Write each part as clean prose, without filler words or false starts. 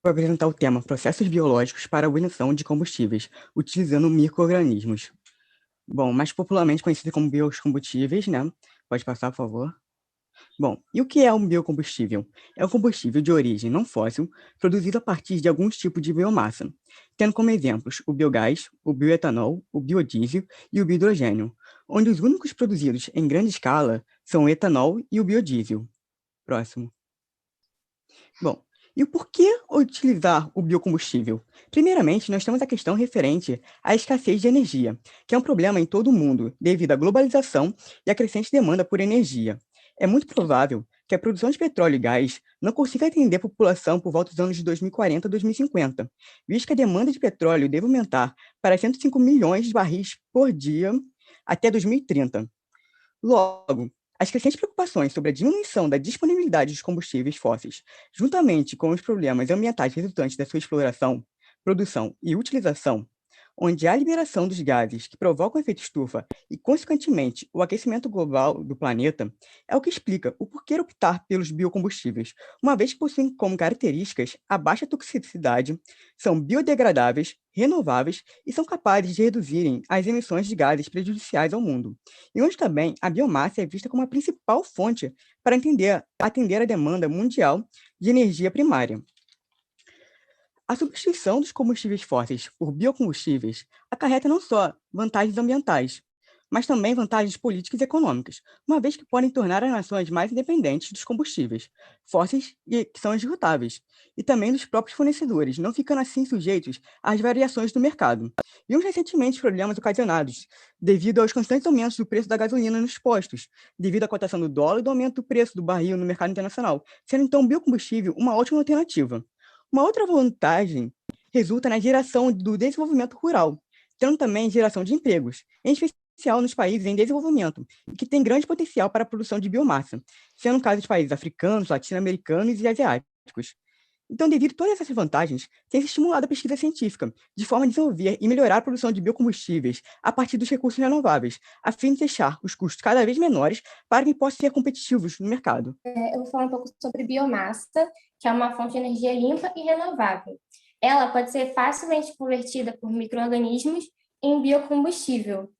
Vou apresentar o tema Processos Biológicos para a Obtenção de Combustíveis, utilizando micro-organismos. Bom, mais popularmente conhecido como biocombustíveis, né? Pode passar, por favor. Bom, e o que é um biocombustível? É um combustível de origem não fóssil, produzido a partir de alguns tipos de biomassa, tendo como exemplos o biogás, o bioetanol, o biodiesel e o biohidrogênio, onde os únicos produzidos em grande escala são o etanol e o biodiesel. Próximo. Bom, e o porquê utilizar o biocombustível? Primeiramente, nós temos a questão referente à escassez de energia, que é um problema em todo o mundo, devido à globalização e à crescente demanda por energia. É muito provável que a produção de petróleo e gás não consiga atender a população por volta dos anos de 2040 a 2050, visto que a demanda de petróleo deve aumentar para 105 milhões de barris por dia até 2030. Logo, as crescentes preocupações sobre a diminuição da disponibilidade dos combustíveis fósseis, juntamente com os problemas ambientais resultantes da sua exploração, produção e utilização, onde há liberação dos gases que provocam efeito estufa e, consequentemente, o aquecimento global do planeta, é o que explica o porquê optar pelos biocombustíveis, uma vez que possuem como características a baixa toxicidade, são biodegradáveis, renováveis e são capazes de reduzirem as emissões de gases prejudiciais ao mundo, e onde também a biomassa é vista como a principal fonte para atender a demanda mundial de energia primária. A substituição dos combustíveis fósseis por biocombustíveis acarreta não só vantagens ambientais, mas também vantagens políticas e econômicas, uma vez que podem tornar as nações mais independentes dos combustíveis fósseis e que são esgotáveis, e também dos próprios fornecedores, não ficando assim sujeitos às variações do mercado. Vimos recentemente problemas ocasionados devido aos constantes aumentos do preço da gasolina nos postos, devido à cotação do dólar e do aumento do preço do barril no mercado internacional, sendo então o biocombustível uma ótima alternativa. Uma outra vantagem resulta na geração do desenvolvimento rural, tendo também geração de empregos, em especial nos países em desenvolvimento, e que têm grande potencial para a produção de biomassa, sendo o caso de países africanos, latino-americanos e asiáticos. Então, devido a todas essas vantagens, tem se estimulado a pesquisa científica, de forma a desenvolver e melhorar a produção de biocombustíveis a partir dos recursos renováveis, a fim de deixar os custos cada vez menores para que possam ser competitivos no mercado. Eu vou falar um pouco sobre biomassa, que é uma fonte de energia limpa e renovável. Ela pode ser facilmente convertida por micro-organismos em biocombustível.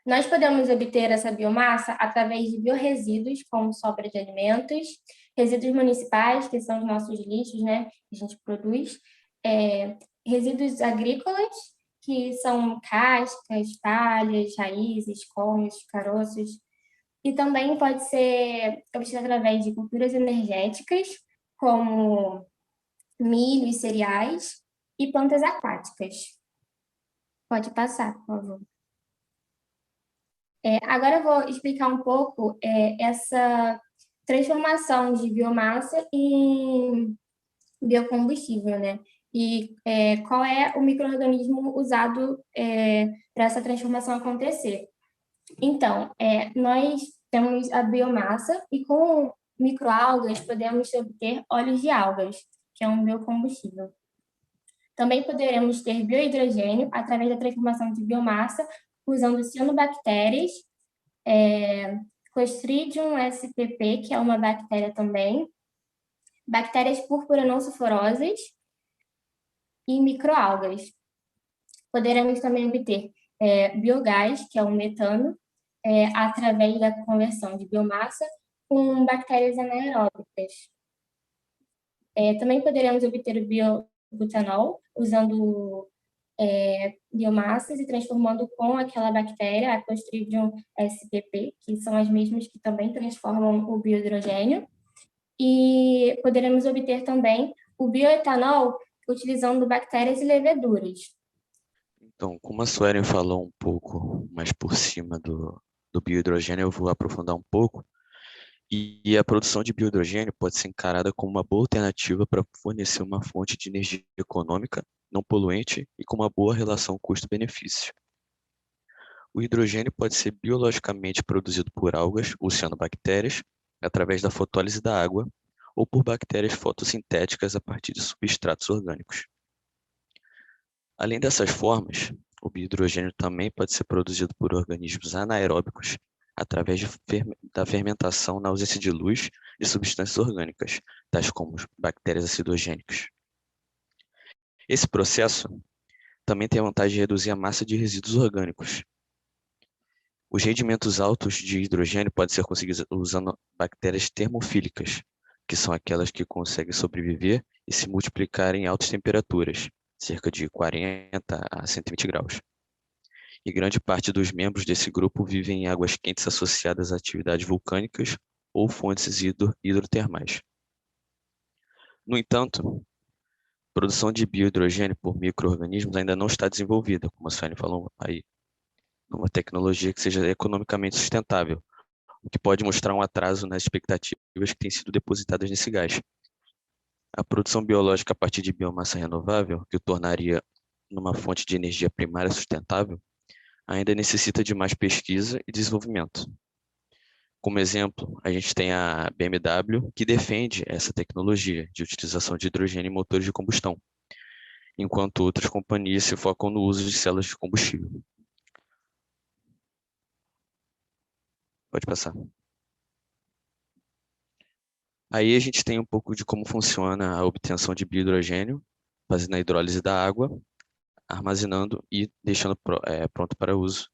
Nós podemos obter essa biomassa através de biorresíduos, como sobra de alimentos, resíduos municipais, que são os nossos lixos, né, que a gente produz, resíduos agrícolas, que são cascas, palhas, raízes, colhos, caroços, e também pode ser obtido através de culturas energéticas, como milho e cereais, e plantas aquáticas. Pode passar, por favor. Agora eu vou explicar um pouco essa transformação de biomassa em biocombustível, né? E qual é o micro-organismo usado para essa transformação acontecer. Então, nós temos a biomassa e com microalgas podemos obter óleos de algas, que é um biocombustível. Também poderemos ter biohidrogênio através da transformação de biomassa usando cianobactérias, Clostridium spp, que é uma bactéria também, bactérias púrpura não sulfurosas e microalgas. Poderemos também obter biogás, que é o metano, através da conversão de biomassa com bactérias anaeróbicas. Também poderemos obter o biobutanol usando biomassas e transformando com aquela bactéria, a Clostridium spp, que são as mesmas que também transformam o biohidrogênio. E poderemos obter também o bioetanol utilizando bactérias e leveduras. Então, como a Suelen falou um pouco mais por cima do biohidrogênio, eu vou aprofundar um pouco. E a produção de biohidrogênio pode ser encarada como uma boa alternativa para fornecer uma fonte de energia econômica, não poluente e com uma boa relação custo-benefício. O hidrogênio pode ser biologicamente produzido por algas ou cianobactérias, através da fotólise da água, ou por bactérias fotossintéticas a partir de substratos orgânicos. Além dessas formas, o biohidrogênio também pode ser produzido por organismos anaeróbicos, através da fermentação na ausência de luz de substâncias orgânicas, tais como bactérias acidogênicas. Esse processo também tem a vantagem de reduzir a massa de resíduos orgânicos. Os rendimentos altos de hidrogênio podem ser conseguidos usando bactérias termofílicas, que são aquelas que conseguem sobreviver e se multiplicar em altas temperaturas, cerca de 40 a 120 graus. E grande parte dos membros desse grupo vivem em águas quentes associadas a atividades vulcânicas ou fontes hidrotermais. No entanto, a produção de biohidrogênio por micro-organismos ainda não está desenvolvida, como a Sueli falou aí, uma tecnologia que seja economicamente sustentável, o que pode mostrar um atraso nas expectativas que têm sido depositadas nesse gás. A produção biológica a partir de biomassa renovável, que o tornaria numa fonte de energia primária sustentável, ainda necessita de mais pesquisa e desenvolvimento. Como exemplo, a gente tem a BMW, que defende essa tecnologia de utilização de hidrogênio em motores de combustão, enquanto outras companhias se focam no uso de células de combustível. Pode passar. Aí a gente tem um pouco de como funciona a obtenção de biohidrogênio, fazendo a hidrólise da água, armazenando e deixando pronto para uso,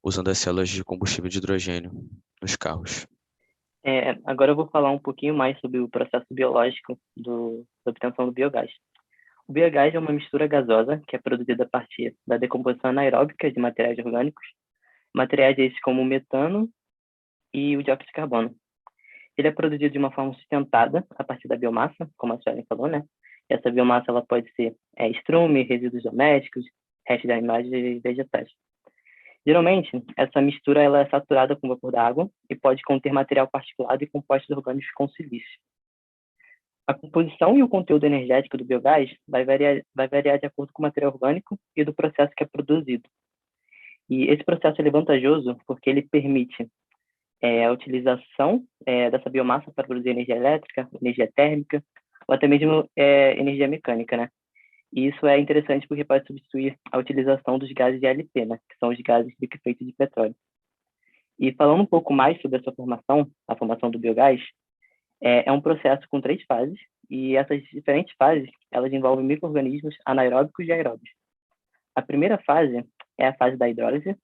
usando as células de combustível de hidrogênio nos carros. Agora eu vou falar um pouquinho mais sobre o processo biológico da obtenção do biogás. O biogás é uma mistura gasosa que é produzida a partir da decomposição anaeróbica de materiais orgânicos, materiais esses como o metano e o dióxido de carbono. Ele é produzido de uma forma sustentada a partir da biomassa, como a Suelen falou, né? Essa biomassa ela pode ser estrume, resíduos domésticos, restos de animais e vegetais. Geralmente, essa mistura ela é saturada com vapor d'água e pode conter material particulado e compostos orgânicos com silício. A composição e o conteúdo energético do biogás vai variar de acordo com o material orgânico e do processo que é produzido. E esse processo é vantajoso porque ele permite a utilização dessa biomassa para produzir energia elétrica, energia térmica, ou até mesmo energia mecânica, né? E isso é interessante porque pode substituir a utilização dos gases de LP, né? Que são os gases liquefeitos de petróleo. E falando um pouco mais sobre a sua formação, a formação do biogás, é um processo com 3 fases, e essas diferentes fases, elas envolvem micro-organismos anaeróbicos e aeróbios. A primeira fase é a fase da hidrólise,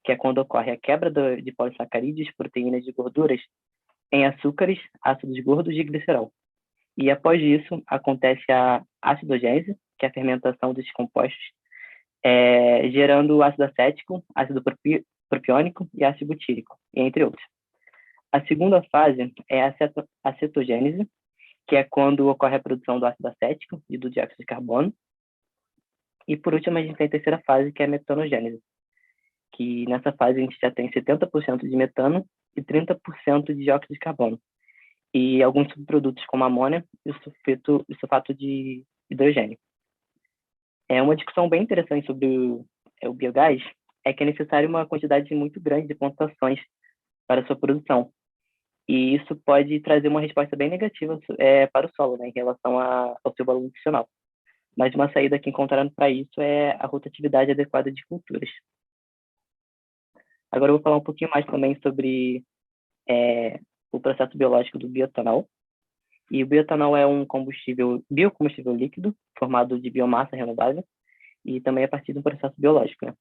que é quando ocorre a quebra de polissacarídeos, proteínas e gorduras em açúcares, ácidos gordos e glicerol. E após isso, acontece a acidogênese, que é a fermentação desses compostos, gerando ácido acético, ácido propiônico e ácido butírico, entre outros. A segunda fase é a acetogênese, que é quando ocorre a produção do ácido acético e do dióxido de carbono. E por último, a gente tem a terceira fase, que é a metanogênese, que nessa fase a gente já tem 70% de metano e 30% de dióxido de carbono, e alguns subprodutos como amônia e o sulfato de hidrogênio. Uma discussão bem interessante sobre o biogás é que é necessário uma quantidade muito grande de plantações para a sua produção, e isso pode trazer uma resposta bem negativa para o solo, né, em relação ao seu valor nutricional. Mas uma saída que encontraram para isso é a rotatividade adequada de culturas. Agora eu vou falar um pouquinho mais também sobre o processo biológico do bioetanol. E o bioetanol é um biocombustível líquido, formado de biomassa renovável, e também a partir de um processo biológico, né?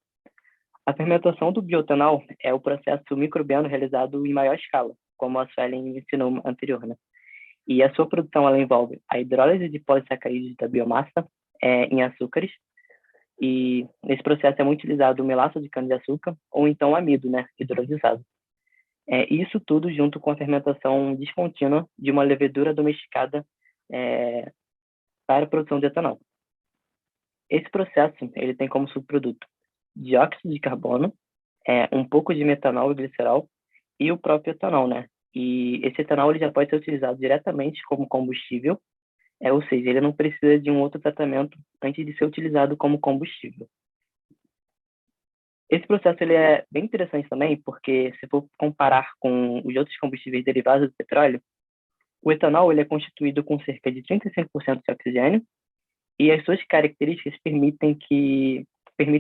A fermentação do bioetanol é o processo microbiano realizado em maior escala, como a Suelen ensinou anterior, né? E a sua produção ela envolve a hidrólise de polissacarídeos da biomassa em açúcares, e nesse processo é muito utilizado o melaço de cana-de-açúcar ou então o amido, né, hidrolisado. Isso tudo junto com a fermentação descontínua de uma levedura domesticada para a produção de etanol. Esse processo ele tem como subproduto dióxido de carbono, um pouco de metanol e glicerol e o próprio etanol, né? E esse etanol ele já pode ser utilizado diretamente como combustível, ou seja, ele não precisa de um outro tratamento antes de ser utilizado como combustível. Esse processo ele é bem interessante também, porque se for comparar com os outros combustíveis derivados do petróleo, o etanol ele é constituído com cerca de 35% de oxigênio, e as suas características permitem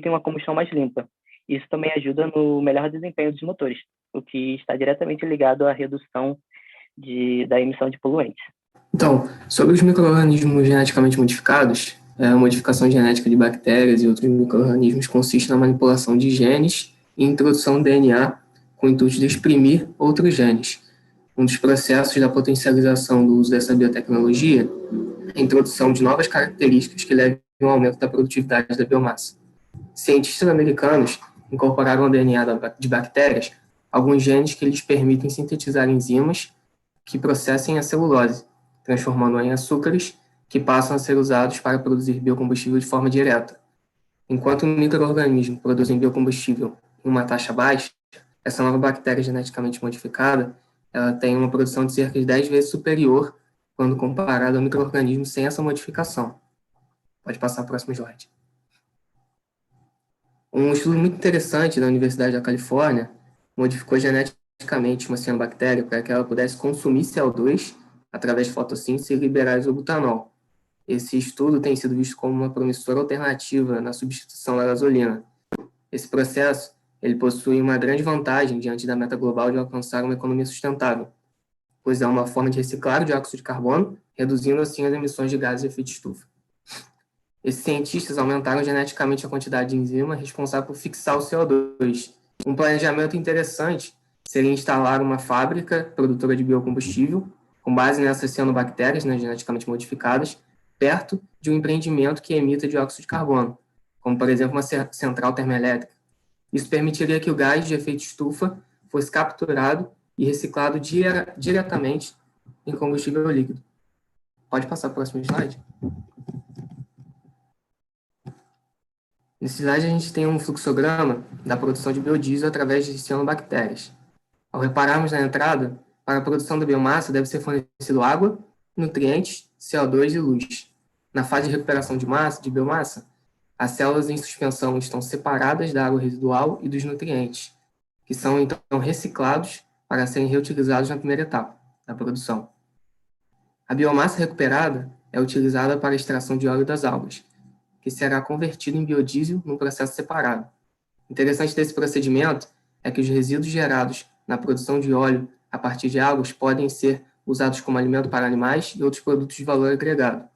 uma combustão mais limpa. Isso também ajuda no melhor desempenho dos motores, o que está diretamente ligado à redução da emissão de poluentes. Então, sobre os micro-organismos geneticamente modificados, A modificação genética de bactérias e outros micro-organismos consiste na manipulação de genes e introdução do DNA com o intuito de exprimir outros genes. Um dos processos da potencialização do uso dessa biotecnologia é a introdução de novas características que levem ao aumento da produtividade da biomassa. Cientistas americanos incorporaram ao DNA de bactérias alguns genes que lhes permitem sintetizar enzimas que processem a celulose, transformando-a em açúcares que passam a ser usados para produzir biocombustível de forma direta. Enquanto um micro-organismo produz biocombustível em uma taxa baixa, essa nova bactéria geneticamente modificada ela tem uma produção de cerca de 10 vezes superior quando comparado ao micro-organismo sem essa modificação. Pode passar para o próximo slide. Um estudo muito interessante da Universidade da Califórnia modificou geneticamente uma cianobactéria para que ela pudesse consumir CO2 através de fotossíntese e liberar isobutanol. Esse estudo tem sido visto como uma promissora alternativa na substituição da gasolina. Esse processo ele possui uma grande vantagem diante da meta global de alcançar uma economia sustentável, pois é uma forma de reciclar o dióxido de carbono, reduzindo assim as emissões de gases de efeito estufa. Esses cientistas aumentaram geneticamente a quantidade de enzima responsável por fixar o CO2. Um planejamento interessante seria instalar uma fábrica produtora de biocombustível, com base nessas cianobactérias, né, geneticamente modificadas, perto de um empreendimento que emita dióxido de carbono, como, por exemplo, uma central termoelétrica. Isso permitiria que o gás de efeito estufa fosse capturado e reciclado diretamente em combustível líquido. Pode passar para o próximo slide? Nesse slide, a gente tem um fluxograma da produção de biodiesel através de cianobactérias. Ao repararmos na entrada, para a produção da biomassa deve ser fornecido água, nutrientes, CO2 e luz. Na fase de recuperação de biomassa, as células em suspensão estão separadas da água residual e dos nutrientes, que são então reciclados para serem reutilizados na primeira etapa da produção. A biomassa recuperada é utilizada para a extração de óleo das algas, que será convertido em biodiesel num processo separado. O interessante desse procedimento é que os resíduos gerados na produção de óleo a partir de algas podem ser usados como alimento para animais e outros produtos de valor agregado.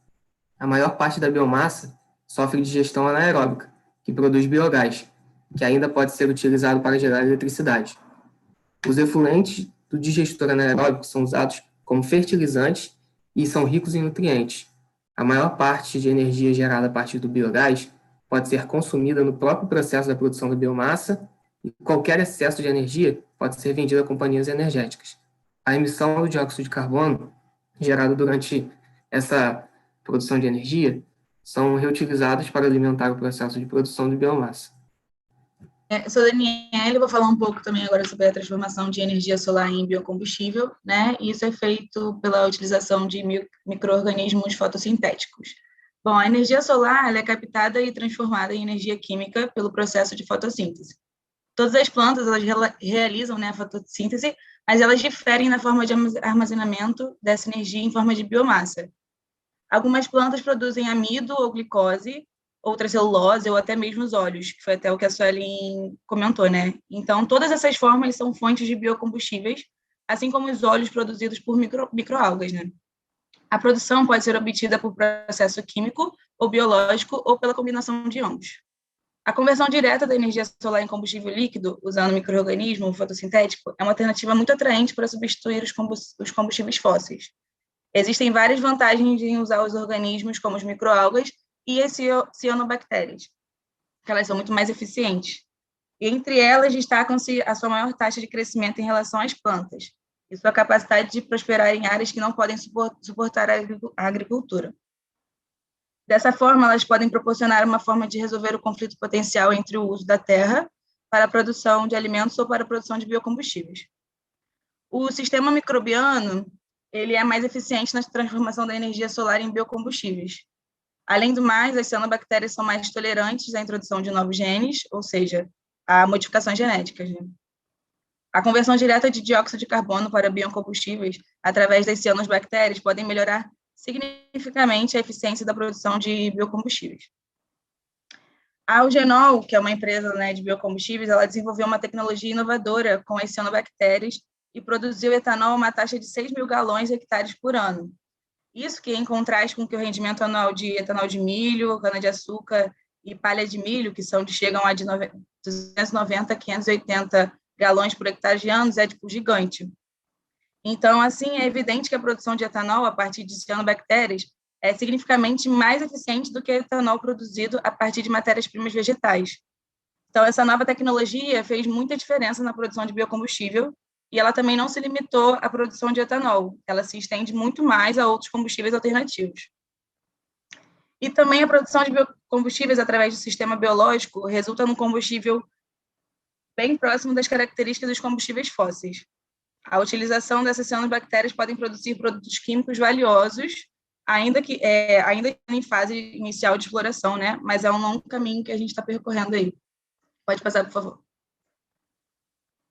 A maior parte da biomassa sofre digestão anaeróbica, que produz biogás, que ainda pode ser utilizado para gerar eletricidade. Os efluentes do digestor anaeróbico são usados como fertilizantes e são ricos em nutrientes. A maior parte de energia gerada a partir do biogás pode ser consumida no próprio processo da produção da biomassa e qualquer excesso de energia pode ser vendido a companhias energéticas. A emissão do dióxido de carbono gerado durante essa produção de energia são reutilizados para alimentar o processo de produção de biomassa. Eu sou Daniela, vou falar um pouco também agora sobre a transformação de energia solar em biocombustível, né? Isso é feito pela utilização de micro-organismos fotossintéticos. Bom, a energia solar ela é captada e transformada em energia química pelo processo de fotossíntese. Todas as plantas elas realizam, né, a fotossíntese, mas elas diferem na forma de armazenamento dessa energia em forma de biomassa. Algumas plantas produzem amido ou glicose, outras celulose ou até mesmo os óleos, que foi até o que a Suelen comentou, né? Então, todas essas formas são fontes de biocombustíveis, assim como os óleos produzidos por microalgas, né? A produção pode ser obtida por processo químico ou biológico ou pela combinação de ambos. A conversão direta da energia solar em combustível líquido, usando micro-organismo fotossintético, é uma alternativa muito atraente para substituir os combustíveis fósseis. Existem várias vantagens em usar os organismos como as microalgas e as cianobactérias, que elas são muito mais eficientes. E entre elas destacam-se a sua maior taxa de crescimento em relação às plantas e sua capacidade de prosperar em áreas que não podem suportar a agricultura. Dessa forma, elas podem proporcionar uma forma de resolver o conflito potencial entre o uso da terra para a produção de alimentos ou para a produção de biocombustíveis. O sistema microbiano ele é mais eficiente na transformação da energia solar em biocombustíveis. Além do mais, as cianobactérias são mais tolerantes à introdução de novos genes, ou seja, a modificações genéticas, né? A conversão direta de dióxido de carbono para biocombustíveis através das cianobactérias podem melhorar significativamente a eficiência da produção de biocombustíveis. A Algenol, que é uma empresa, né, de biocombustíveis, ela desenvolveu uma tecnologia inovadora com as cianobactérias e produziu etanol a uma taxa de 6 mil galões hectares por ano. Isso que, em contraste com que o rendimento anual de etanol de milho, cana-de-açúcar e palha de milho, que chegam a de 290 a 580 galões por hectare de anos, é tipo gigante. Então, assim, é evidente que a produção de etanol a partir de cianobactérias é significativamente mais eficiente do que o etanol produzido a partir de matérias-primas vegetais. Então, essa nova tecnologia fez muita diferença na produção de biocombustível e ela também não se limitou à produção de etanol, ela se estende muito mais a outros combustíveis alternativos. E também a produção de biocombustíveis através do sistema biológico resulta num combustível bem próximo das características dos combustíveis fósseis. A utilização dessas cianobactérias podem produzir produtos químicos valiosos, ainda em fase inicial de exploração, né? Mas é um longo caminho que a gente está percorrendo aí. Pode passar, por favor.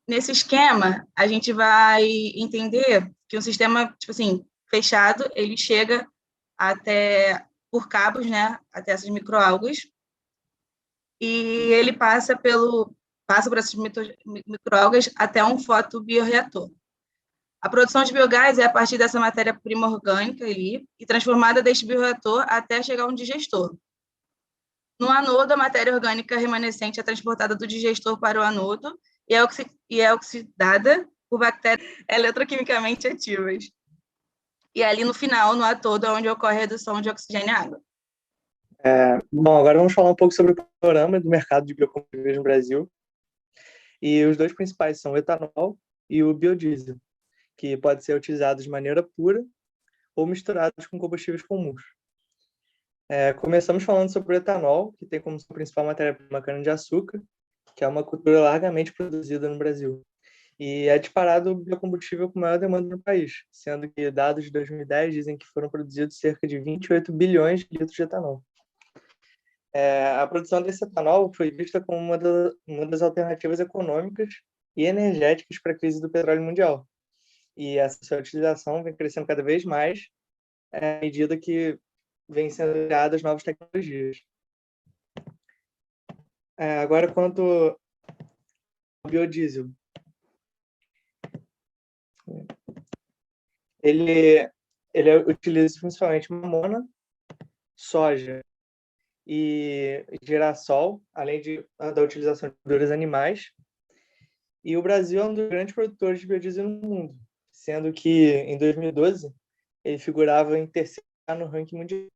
Nesse esquema, a gente vai entender que um sistema, tipo assim, fechado, ele chega por cabos, né, até essas microalgas, e ele passa por essas microalgas até um fotobioreator. A produção de biogás é a partir dessa matéria-prima orgânica ali, e transformada deste bioreator até chegar a um digestor. No anodo, a matéria orgânica remanescente é transportada do digestor para o anodo e é oxidada por bactérias eletroquimicamente ativas. E ali no final, no atodo, é onde ocorre a redução de oxigênio e água. Bom, agora vamos falar um pouco sobre o panorama do mercado de biocombustíveis no Brasil. E os dois principais são o etanol e o biodiesel, que pode ser utilizado de maneira pura ou misturados com combustíveis comuns. Começamos falando sobre o etanol, que tem como principal matéria-prima cana-de-açúcar, que é uma cultura largamente produzida no Brasil. E é disparado o biocombustível com maior demanda no país, sendo que dados de 2010 dizem que foram produzidos cerca de 28 bilhões de litros de etanol. A produção desse etanol foi vista como uma das alternativas econômicas e energéticas para a crise do petróleo mundial. E essa sua utilização vem crescendo cada vez mais à medida que vêm sendo criadas novas tecnologias. Agora, quanto ao biodiesel. Ele utiliza principalmente mamona, soja e girassol, além da utilização de gorduras animais. E o Brasil é um dos grandes produtores de biodiesel no mundo, sendo que, em 2012, ele figurava em terceiro no ranking mundial.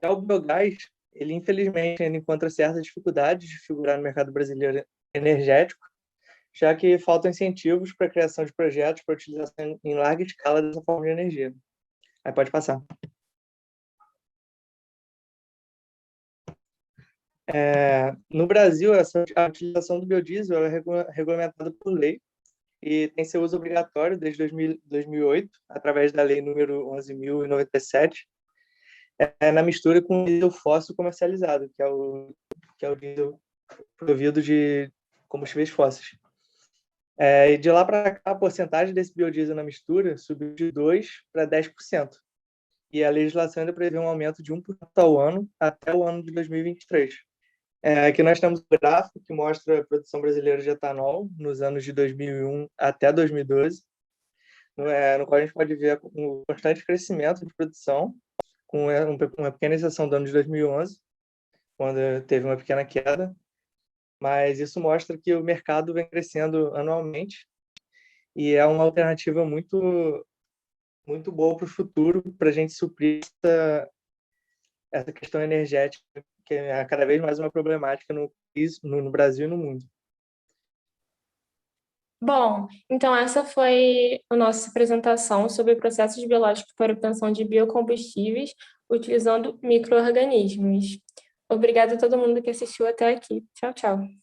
O biogás, ele infelizmente ainda encontra certas dificuldades de figurar no mercado brasileiro energético, já que faltam incentivos para a criação de projetos para utilização em larga escala dessa forma de energia. Aí pode passar. No Brasil, a utilização do biodiesel é regulamentada por lei e tem seu uso obrigatório desde 2008, através da Lei número 11.097, na mistura com diesel fóssil comercializado, que é o diesel provido de combustíveis fósseis. E de lá para cá, a porcentagem desse biodiesel na mistura subiu de 2% para 10%. E a legislação ainda prevê um aumento de 1% ao ano até o ano de 2023. Aqui nós temos um gráfico que mostra a produção brasileira de etanol nos anos de 2001 até 2012, no qual a gente pode ver um constante crescimento de produção, com uma pequena exceção do ano de 2011, quando teve uma pequena queda, mas isso mostra que o mercado vem crescendo anualmente e é uma alternativa muito, muito boa para o futuro, para a gente suprir essa questão energética, que é cada vez mais uma problemática no Brasil e no mundo. Bom, então essa foi a nossa apresentação sobre processos biológicos para obtenção de biocombustíveis utilizando micro-organismos. Obrigada a todo mundo que assistiu até aqui. Tchau, tchau.